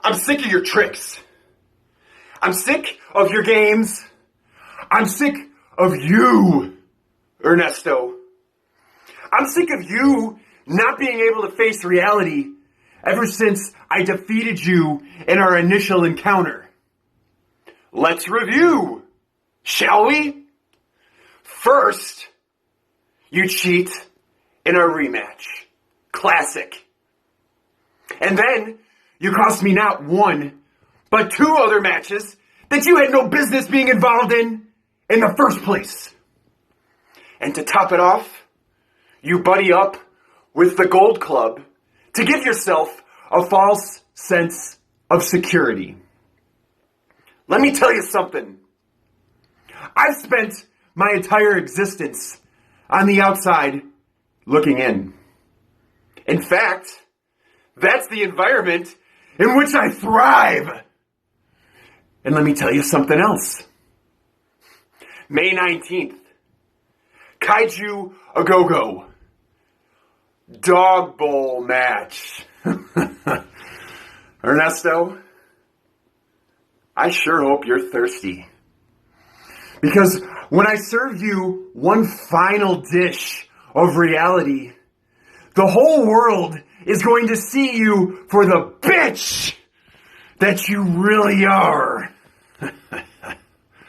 I'm sick of your tricks. I'm sick of your games. I'm sick of you, Ernesto. I'm sick of you not being able to face reality ever since I defeated you in our initial encounter. Let's review, shall we? First, you cheat in our rematch. Classic. And then, you cost me not one, but two other matches that you had no business being involved in the first place. And to top it off, you buddy up with the Gold Club to give yourself a false sense of security. Let me tell you something. I've spent my entire existence on the outside looking in. In fact, that's the environment in which I thrive. And let me tell you something else. May 19th, Kaiju A-Go-Go Dog Bowl match. Ernesto, I sure hope you're thirsty. Because when I serve you one final dish of reality, the whole world is going to see you for the bitch that you really are.